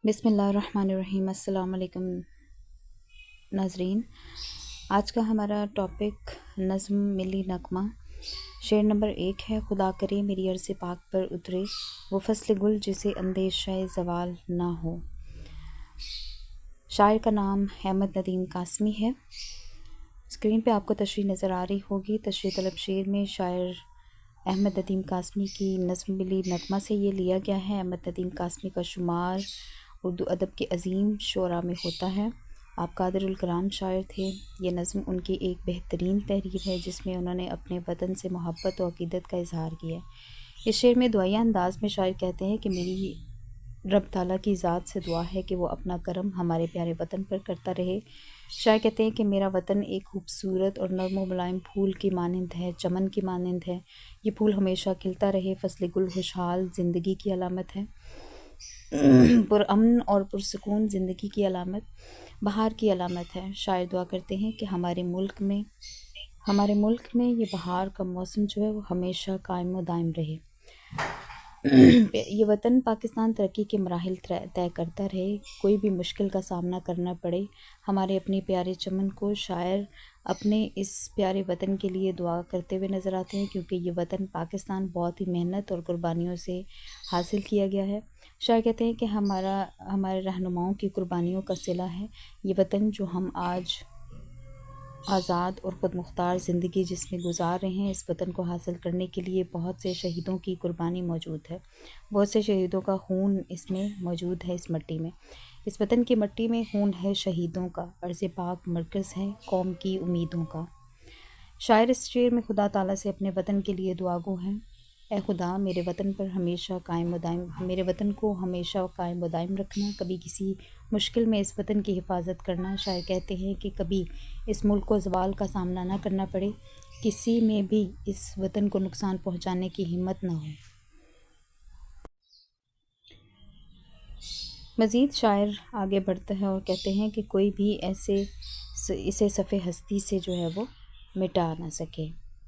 بسم اللہ الرحمن الرحیم۔ السلام علیکم ناظرین، آج کا ہمارا ٹاپک نظم ملی نغمہ شعر نمبر 1 ہے۔ خدا کرے میری عرض پاک پر اترے وہ فصل گل جسے اندیشہ زوال نہ ہو۔ شاعر کا نام احمد ندیم قاسمی ہے۔ اسکرین پہ آپ کو تشریح نظر آ رہی ہوگی۔ تشریح طلب شعر میں شاعر احمد ندیم قاسمی کی نظم ملی نغمہ سے یہ لیا گیا ہے۔ احمد ندیم قاسمی کا شمار اردو ادب کے عظیم شعراء میں ہوتا ہے۔ آپ قادر الکلام شاعر تھے۔ یہ نظم ان کی ایک بہترین تحریر ہے جس میں انہوں نے اپنے وطن سے محبت و عقیدت کا اظہار کیا ہے۔ اس شعر میں دعائیہ انداز میں شاعر کہتے ہیں کہ میری رب تعالیٰ کی ذات سے دعا ہے کہ وہ اپنا کرم ہمارے پیارے وطن پر کرتا رہے۔ شاعر کہتے ہیں کہ میرا وطن ایک خوبصورت اور نرم و ملائم پھول کی مانند ہے، چمن کی مانند ہے۔ یہ پھول ہمیشہ کھلتا رہے، فصل گل خوشحال زندگی کی علامت ہے، پرامن اور پرسکون زندگی کی علامت، بہار کی علامت ہے۔ شاعر دعا کرتے ہیں کہ ہمارے ملک میں یہ بہار کا موسم جو ہے وہ ہمیشہ قائم و دائم رہے۔ یہ وطن پاکستان ترقی کے مراحل طے کرتا رہے، کوئی بھی مشکل کا سامنا کرنا پڑے۔ ہمارے اپنے پیارے چمن کو شاعر اپنے اس پیارے وطن کے لیے دعا کرتے ہوئے نظر آتے ہیں، کیونکہ یہ وطن پاکستان بہت ہی محنت اور قربانیوں سے حاصل کیا گیا ہے۔ شاعر کہتے ہیں کہ ہمارے رہنماؤں کی قربانیوں کا صلہ ہے یہ وطن جو ہم آج آزاد اور خود مختار زندگی جس میں گزار رہے ہیں۔ اس وطن کو حاصل کرنے کے لیے بہت سے شہیدوں کی قربانی موجود ہے، بہت سے شہیدوں کا خون اس میں موجود ہے۔ اس مٹی میں، اس وطن کی مٹی میں خون ہے شہیدوں کا، عرض پاک مرکز ہے قوم کی امیدوں کا۔ شاعر اس شعر میں خدا تعالیٰ سے اپنے وطن کے لیے دعا گو ہیں۔ اے خدا میرے وطن کو ہمیشہ قائم و دائم رکھنا، کبھی کسی مشکل میں اس وطن کی حفاظت کرنا۔ شاعر کہتے ہیں کہ کبھی اس ملک کو زوال کا سامنا نہ کرنا پڑے، کسی میں بھی اس وطن کو نقصان پہنچانے کی ہمت نہ ہو۔ مزید شاعر آگے بڑھتا ہے اور کہتے ہیں کہ کوئی بھی اسے صفِ ہستی سے جو ہے وہ مٹا نہ سکے،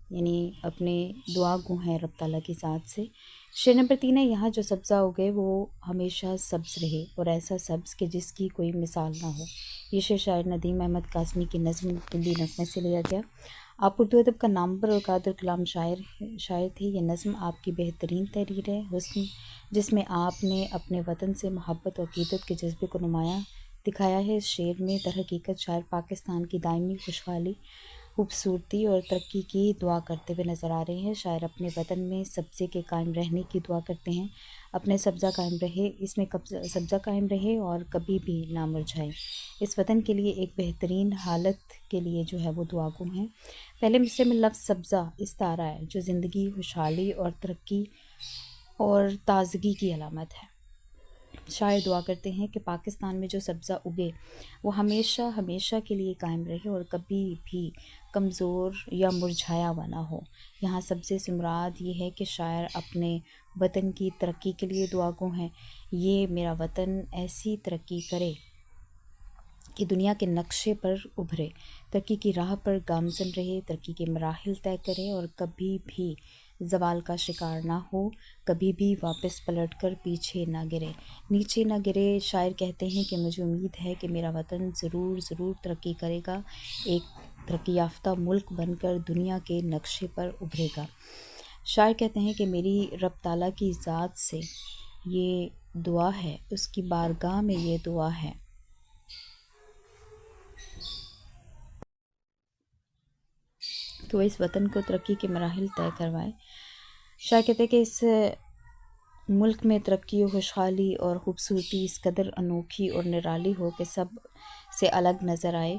یعنی اپنے دعا گو ہیں رب تعالیٰ کی ذات سے۔ شعر نمبر 3 ہے۔ یہاں جو سبزہ اگے وہ ہمیشہ سبز رہے اور ایسا سبز کہ جس کی کوئی مثال نہ ہو۔ یہ شعر شاعر ندیم احمد قاسمی کی نظم ملی نغمہ سے لیا گیا۔ آپ اردو ادب کا نامور اور قادر کلام شاعر تھے۔ یہ نظم آپ کی بہترین تحریر ہے حسن، جس میں آپ نے اپنے وطن سے محبت و عقیدت کے جذبے کو نمایاں دکھایا ہے۔ اس شعر میں در حقیقت شاعر پاکستان کی دائمی خوشحالی، خوبصورتی اور ترقی کی دعا کرتے ہوئے نظر آ رہے ہیں۔ شاعر اپنے وطن میں سبزے کے قائم رہنے کی دعا کرتے ہیں، اپنے سبزہ قائم رہے اور کبھی بھی نہ مرجھائے۔ اس وطن کے لیے ایک بہترین حالت کے لیے جو ہے وہ دعا گو ہیں۔ پہلے مصرعے میں لفظ سبزہ استعارہ ہے جو زندگی، خوشحالی اور ترقی اور تازگی کی علامت ہے۔ شاعر دعا کرتے ہیں کہ پاکستان میں جو سبزہ اگے وہ ہمیشہ کے لیے قائم رہے اور کبھی بھی کمزور یا مرجھایا ہوا نہ ہو۔ یہاں سبزے سے مراد یہ ہے کہ شاعر اپنے وطن کی ترقی کے لیے دعا گو ہیں۔ یہ میرا وطن ایسی ترقی کرے کہ دنیا کے نقشے پر ابھرے، ترقی کی راہ پر گامزن رہے، ترقی کے مراحل طے کرے اور کبھی بھی زوال کا شکار نہ ہو، کبھی بھی واپس پلٹ کر نیچے نہ گرے۔ شاعر کہتے ہیں کہ مجھے امید ہے کہ میرا وطن ضرور ترقی کرے گا، ایک ترقی یافتہ ملک بن کر دنیا کے نقشے پر ابھرے گا۔ شاعر کہتے ہیں کہ میری رب تعالیٰ کی ذات سے یہ دعا ہے، اس کی بارگاہ میں یہ دعا ہے کہ وہ اس وطن کو ترقی کے مراحل طے کروائے۔ شاعر کہتے ہیں کہ اس ملک میں ترقی و خوشحالی اور خوبصورتی اس قدر انوکھی اور نرالی ہو کہ سب سے الگ نظر آئے۔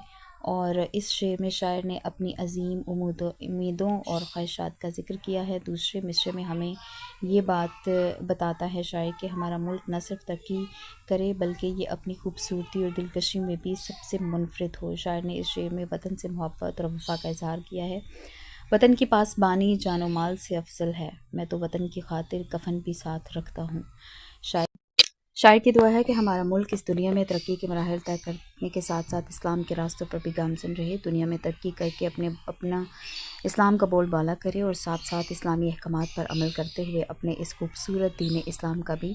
اور اس شعر میں شاعر نے اپنی عظیم امیدوں اور خواہشات کا ذکر کیا ہے۔ دوسرے مصرعے میں ہمیں یہ بات بتاتا ہے شاعر کہ ہمارا ملک نہ صرف ترقی کرے بلکہ یہ اپنی خوبصورتی اور دلکشی میں بھی سب سے منفرد ہو۔ شاعر نے اس شعر میں وطن سے محبت اور وفا کا اظہار کیا ہے۔ وطن کی پاسبانی جان و مال سے افضل ہے، میں تو وطن کی خاطر کفن بھی ساتھ رکھتا ہوں۔ شاعر کی دعا ہے کہ ہمارا ملک اس دنیا میں ترقی کے مراحل طے کرنے کے ساتھ ساتھ اسلام کے راستوں پر بھی گامزن رہے، دنیا میں ترقی کر کے اپنا اسلام کا بول بالا کرے اور ساتھ ساتھ اسلامی احکامات پر عمل کرتے ہوئے اپنے اس خوبصورت دین اسلام کا بھی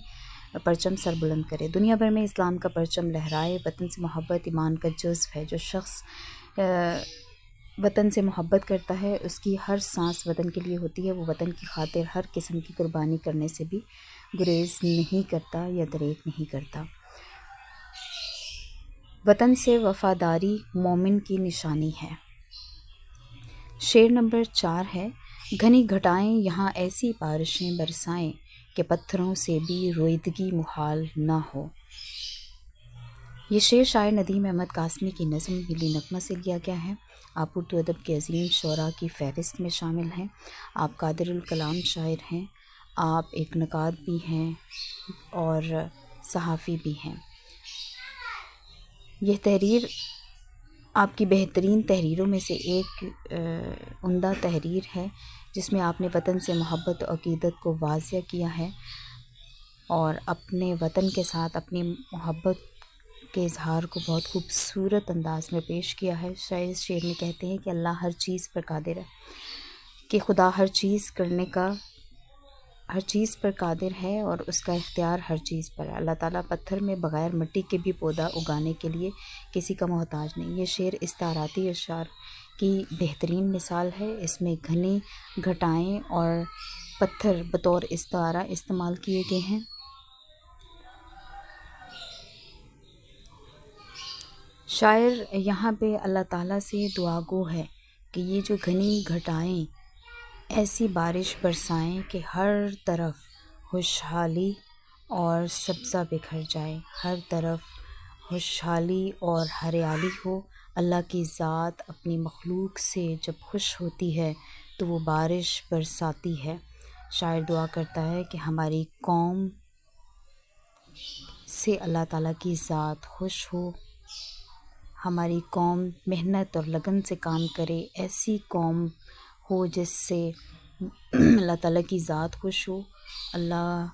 پرچم سر بلند کرے، دنیا بھر میں اسلام کا پرچم لہرائے۔ وطن سے محبت ایمان کا جزو ہے، جو شخص وطن سے محبت کرتا ہے اس کی ہر سانس وطن کے لیے ہوتی ہے، وہ وطن کی خاطر ہر قسم کی قربانی کرنے سے بھی گریز نہیں کرتا یا دریغ نہیں کرتا۔ وطن سے وفاداری مومن کی نشانی ہے۔ شعر نمبر 4 ہے، گھنی گھٹائیں یہاں ایسی بارشیں برسائیں کہ پتھروں سے بھی رویدگی محال نہ ہو۔ یہ شعر شاعر ندیم احمد قاسمی کی نظم ملی نغمہ سے لیا گیا ہے۔ آپ اردو ادب کے عظیم شعراء کی فہرست میں شامل ہیں۔ آپ قادر الکلام شاعر ہیں، آپ ایک نقاد بھی ہیں اور صحافی بھی ہیں۔ یہ تحریر آپ کی بہترین تحریروں میں سے ایک عمدہ تحریر ہے، جس میں آپ نے وطن سے محبت و عقیدت کو واضح کیا ہے اور اپنے وطن کے ساتھ اپنی محبت کے اظہار کو بہت خوبصورت انداز میں پیش کیا ہے۔ شاعر اس شعر میں کہتے ہیں کہ اللہ ہر چیز پر قادر ہے، کہ خدا ہر چیز پر قادر ہے اور اس کا اختیار ہر چیز پر ہے۔ اللہ تعالیٰ پتھر میں بغیر مٹی کے بھی پودا اگانے کے لیے کسی کا محتاج نہیں۔ یہ شعر استعاراتی اشعار کی بہترین مثال ہے۔ اس میں گھنی گھٹائیں اور پتھر بطور استعارہ استعمال کیے گئے ہیں۔ شاعر یہاں پہ اللہ تعالیٰ سے دعا گو ہے کہ یہ جو گھنی گھٹائیں ایسی بارش برسائیں کہ ہر طرف خوشحالی اور سبزہ بکھر جائے، ہر طرف خوشحالی اور ہریالی ہو۔ اللہ کی ذات اپنی مخلوق سے جب خوش ہوتی ہے تو وہ بارش برساتی ہے۔ شاعر دعا کرتا ہے کہ ہماری قوم سے اللہ تعالیٰ کی ذات خوش ہو، ہماری قوم محنت اور لگن سے کام کرے، ایسی قوم ہو جس سے اللہ تعالیٰ کی ذات خوش ہو، اللہ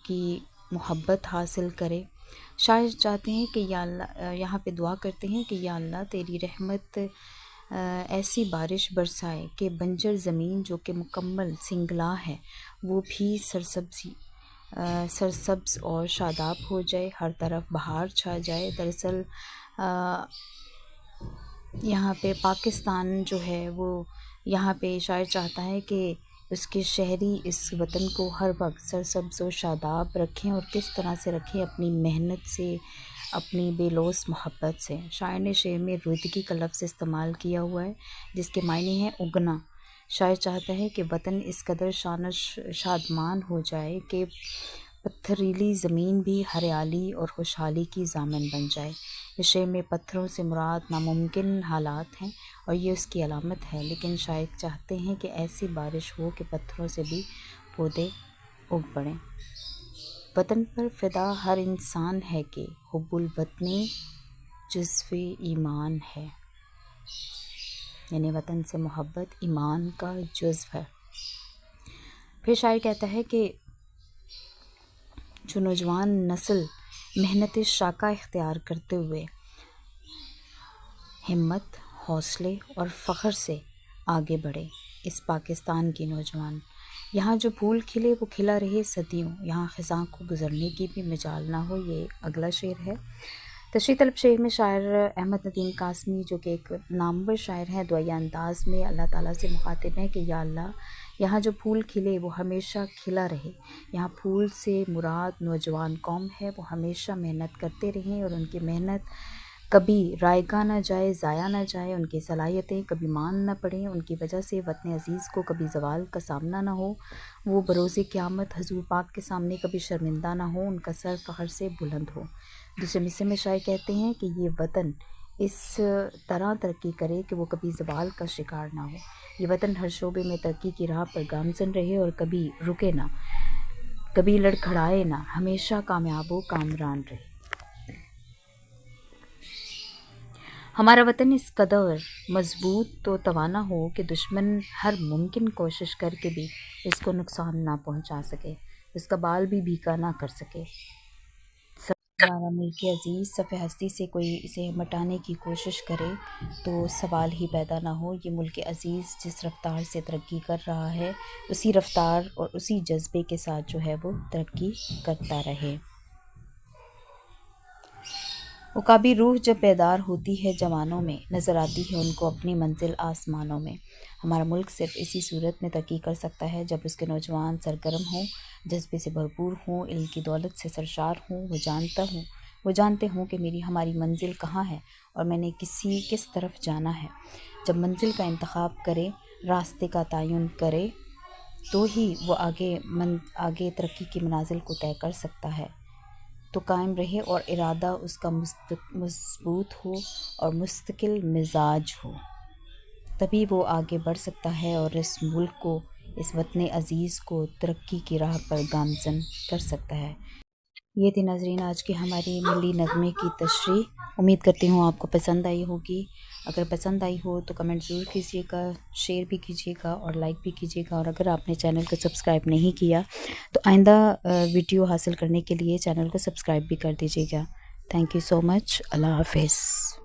کی محبت حاصل کرے۔ شاعر چاہتے ہیں کہ یا اللہ، یہاں پہ دعا کرتے ہیں کہ یا اللہ تیری رحمت ایسی بارش برسائے کہ بنجر زمین جو کہ مکمل سنگلاں ہے وہ بھی سرسبز اور شاداب ہو جائے، ہر طرف بہار چھا جائے۔ دراصل یہاں پہ پاکستان جو ہے وہ یہاں پہ شاعر چاہتا ہے کہ اس کے شہری اس وطن کو ہر وقت سرسبز و شاداب رکھیں، اور کس طرح سے رکھیں؟ اپنی محنت سے، اپنی بے لوث محبت سے۔ شاعر نے شعر میں رویدگی کا لفظ استعمال کیا ہوا ہے جس کے معنی ہیں اگنا۔ شاعر چاہتا ہے کہ وطن اس قدر شادمان ہو جائے کہ پتھریلی زمین بھی ہریالی اور خوشحالی کی ضامن بن جائے۔ اس شعر میں پتھروں سے مراد ناممکن حالات ہیں اور یہ اس کی علامت ہے، لیکن شاعر چاہتے ہیں کہ ایسی بارش ہو کہ پتھروں سے بھی پودے اگ پڑیں۔ وطن پر فدا ہر انسان ہے کہ حب الوطنی جزو ایمان ہے، یعنی وطن سے محبت ایمان کا جزو ہے۔ پھر شاعر کہتا ہے کہ جو نوجوان نسل محنت شاقہ اختیار کرتے ہوئے ہمت، حوصلے اور فخر سے آگے بڑھے، اس پاکستان کی نوجوان، یہاں جو پھول کھلے وہ کھلا رہے صدیوں، یہاں خزاں کو گزرنے کی بھی مجال نہ ہو۔ یہ اگلا شعر ہے۔ تشریح طلب شعر میں شاعر احمد ندیم قاسمی جو کہ ایک نامور شاعر ہیں، دعائیہ انداز میں اللہ تعالیٰ سے مخاطب ہیں کہ یا اللہ یہاں جو پھول کھلے وہ ہمیشہ کھلا رہے۔ یہاں پھول سے مراد نوجوان قوم ہے، وہ ہمیشہ محنت کرتے رہیں اور ان کی محنت کبھی رائگاں نہ جائے، ضائع نہ جائے، ان کی صلاحیتیں کبھی مان نہ پڑیں، ان کی وجہ سے وطن عزیز کو کبھی زوال کا سامنا نہ ہو، وہ بروز قیامت حضور پاک کے سامنے کبھی شرمندہ نہ ہو، ان کا سر فخر سے بلند ہو۔ دوسرے مصرے میں شاعر کہتے ہیں کہ یہ وطن اس طرح ترقی کرے کہ وہ کبھی زوال کا شکار نہ ہو، یہ وطن ہر شعبے میں ترقی کی راہ پر گامزن رہے اور کبھی رکے نہ، کبھی لڑکھڑائے نہ، ہمیشہ کامیاب و کامران رہے۔ ہمارا وطن اس قدر مضبوط و توانا ہو کہ دشمن ہر ممکن کوشش کر کے بھی اس کو نقصان نہ پہنچا سکے، اس کا بال بھی بھیکا نہ کر سکے۔ ہمارا ملک عزیز صفِ ہستی سے کوئی اسے مٹانے کی کوشش کرے تو سوال ہی پیدا نہ ہو۔ یہ ملک عزیز جس رفتار سے ترقی کر رہا ہے اسی رفتار اور اسی جذبے کے ساتھ جو ہے وہ ترقی کرتا رہے۔ عقابی روح جب بیدار ہوتی ہے جوانوں میں، نظر آتی ہے ان کو اپنی منزل آسمانوں میں۔ ہمارا ملک صرف اسی صورت میں ترقی کر سکتا ہے جب اس کے نوجوان سرگرم ہوں، جذبے سے بھرپور ہوں، علم کی دولت سے سرشار ہوں۔ وہ جانتے ہوں کہ ہماری منزل کہاں ہے اور میں نے کس طرف جانا ہے۔ جب منزل کا انتخاب کرے، راستے کا تعین کرے، تو ہی وہ آگے ترقی کی منازل کو طے کر سکتا ہے۔ تو قائم رہے اور ارادہ اس کا مضبوط ہو اور مستقل مزاج ہو، تبھی وہ آگے بڑھ سکتا ہے اور اس ملک کو، اس وطن عزیز کو ترقی کی راہ پر گامزن کر سکتا ہے۔ یہ تھی ناظرین آج کی ہماری ملی نغمے کی تشریح۔ امید کرتی ہوں آپ کو پسند آئی ہوگی۔ اگر پسند آئی ہو تو کمنٹ ضرور کیجیے گا، شیئر بھی کیجیے گا اور لائک بھی کیجیے گا، اور اگر آپ نے چینل کو سبسکرائب نہیں کیا تو آئندہ ویڈیو حاصل کرنے کے لیے چینل کو سبسکرائب بھی کر دیجیے گا۔ تھینک یو سو مچ۔ اللہ حافظ۔